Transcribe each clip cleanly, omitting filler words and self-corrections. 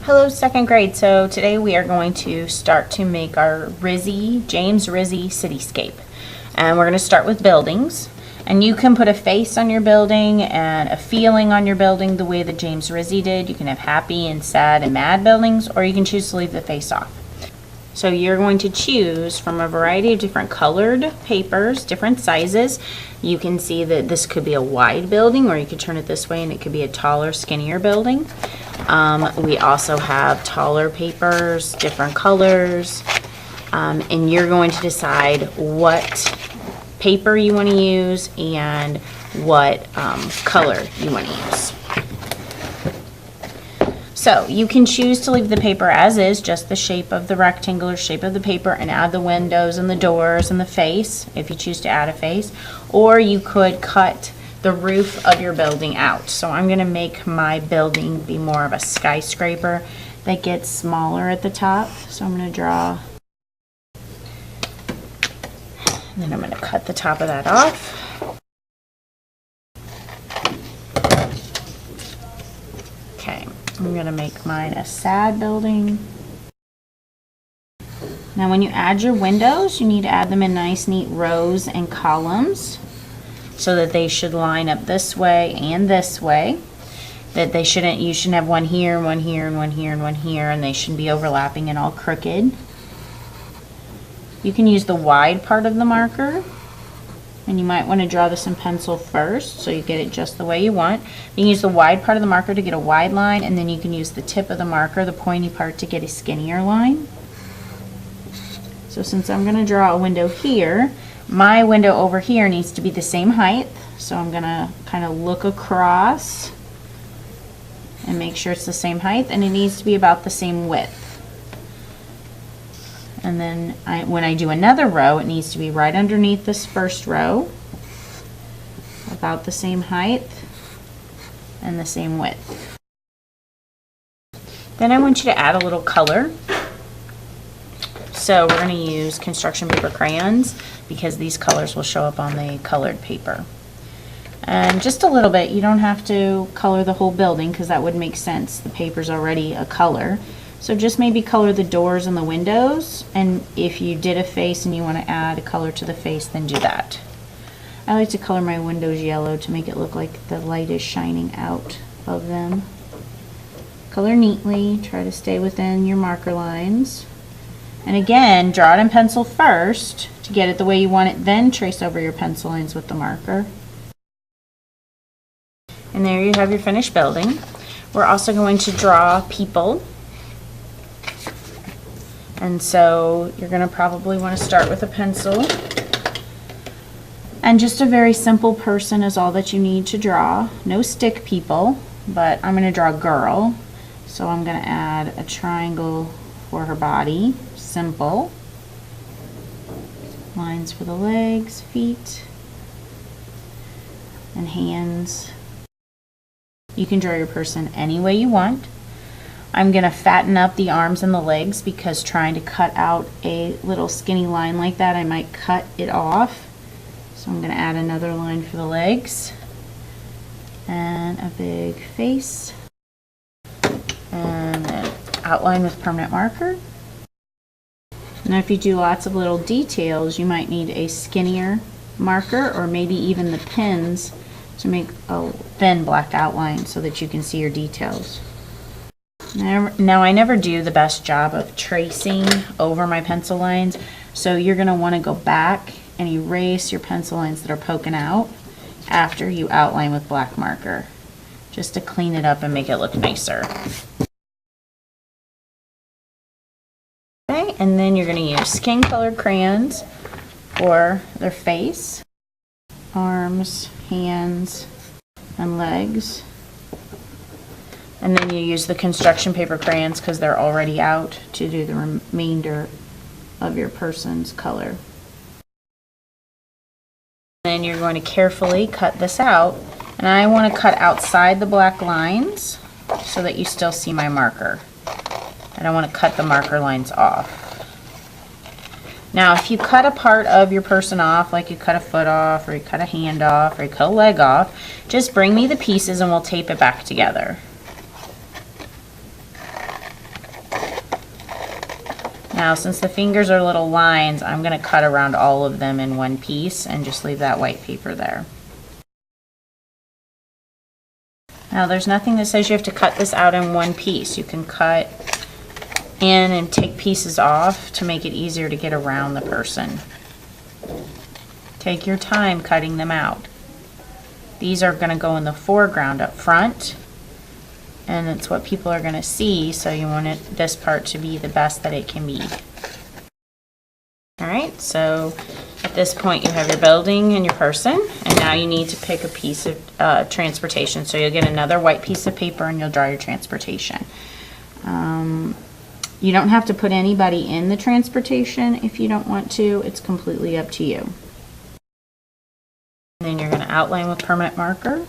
Hello, second grade. So today we are going to start to make our James Rizzi Cityscape. And we're going to start with buildings. And you can put a face on your building and a feeling on your building the way that James Rizzi did. You can have happy and sad and mad buildings, or you can choose to leave the face off. So you're going to choose from a variety of different colored papers, different sizes. You can see that this could be a wide building, or you could turn it this way and it could be a taller, skinnier building. We also have taller papers, different colors, and you're going to decide what paper you want to use and what color you want to use. So you can choose to leave the paper as is, just the shape of the rectangular shape of the paper, and add the windows and the doors and the face if you choose to add a face, or you could cut the roof of your building out. So I'm going to make my building be more of a skyscraper that gets smaller at the top. So I'm going to draw, and then I'm going to cut the top of that off. Okay, I'm going to make mine a sad building. Now when you add your windows, you need to add them in nice neat rows and columns, so that they should line up this way and this way. That you shouldn't have one here, one here, and one here, and one here, and they shouldn't be overlapping and all crooked. You can use the wide part of the marker, and you might want to draw this in pencil first so you get it just the way you want. You can use the wide part of the marker to get a wide line, and then you can use the tip of the marker, the pointy part, to get a skinnier line. So since I'm going to draw a window here, my window over here needs to be the same height, so I'm going to kind of look across and make sure it's the same height, and it needs to be about the same width. And then when I do another row, it needs to be right underneath this first row, about the same height and the same width. Then I want you to add a little color. So we're going to use construction paper crayons, because these colors will show up on the colored paper. And just a little bit. You don't have to color the whole building, because that wouldn't make sense. The paper's already a color. So just maybe color the doors and the windows, and if you did a face and you want to add a color to the face, then do that. I like to color my windows yellow to make it look like the light is shining out of them. Color neatly. Try to stay within your marker lines. And again, draw it in pencil first to get it the way you want it, then trace over your pencil lines with the marker. And there you have your finished building. We're also going to draw people. And so you're going to probably want to start with a pencil. And just a very simple person is all that you need to draw. No stick people, but I'm going to draw a girl. So I'm going to add a triangle for her body. Simple. Lines for the legs, feet, and hands. You can draw your person any way you want. I'm going to fatten up the arms and the legs, because trying to cut out a little skinny line like that, I might cut it off. So I'm going to add another line for the legs, and a big face, and an outline with permanent marker. Now if you do lots of little details, you might need a skinnier marker, or maybe even the pins, to make a thin black outline so that you can see your details. Now I never do the best job of tracing over my pencil lines, so you're going to want to go back and erase your pencil lines that are poking out after you outline with black marker, just to clean it up and make it look nicer. Okay, and then you're going to use skin colored crayons for their face, arms, hands, and legs. And then you use the construction paper crayons, because they're already out, to do the remainder of your person's color. Then you're going to carefully cut this out, and I want to cut outside the black lines so that you still see my marker. I don't want to cut the marker lines off. Now if you cut a part of your person off, like you cut a foot off, or you cut a hand off, or you cut a leg off, just bring me the pieces and we'll tape it back together. Now, since the fingers are little lines, I'm going to cut around all of them in one piece and just leave that white paper there. Now, there's nothing that says you have to cut this out in one piece. You can cut in and take pieces off to make it easier to get around the person. Take your time cutting them out. These are going to go in the foreground up front, and it's what people are going to see, so you want this part to be the best that it can be. Alright, so at this point you have your building and your person, and now you need to pick a piece of transportation. So you'll get another white piece of paper and you'll draw your transportation. You don't have to put anybody in the transportation if you don't want to. It's completely up to you. And then you're going to outline with permanent marker.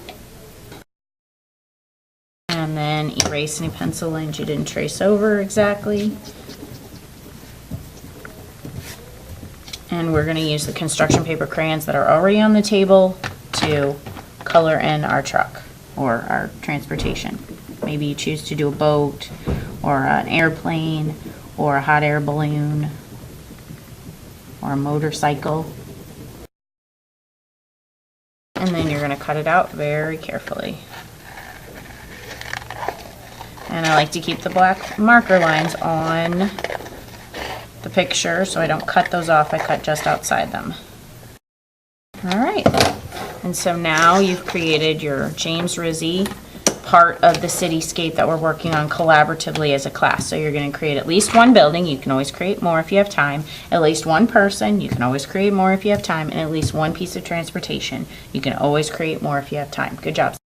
And then erase any pencil lines you didn't trace over exactly. And we're going to use the construction paper crayons that are already on the table to color in our truck or our transportation. Maybe you choose to do a boat or an airplane or a hot air balloon or a motorcycle. And then you're going to cut it out very carefully. And I like to keep the black marker lines on the picture so I don't cut those off. I cut just outside them. Alright, and so now you've created your James Rizzi part of the cityscape that we're working on collaboratively as a class. So you're going to create at least one building. You can always create more if you have time. At least one person. You can always create more if you have time. And at least one piece of transportation. You can always create more if you have time. Good job.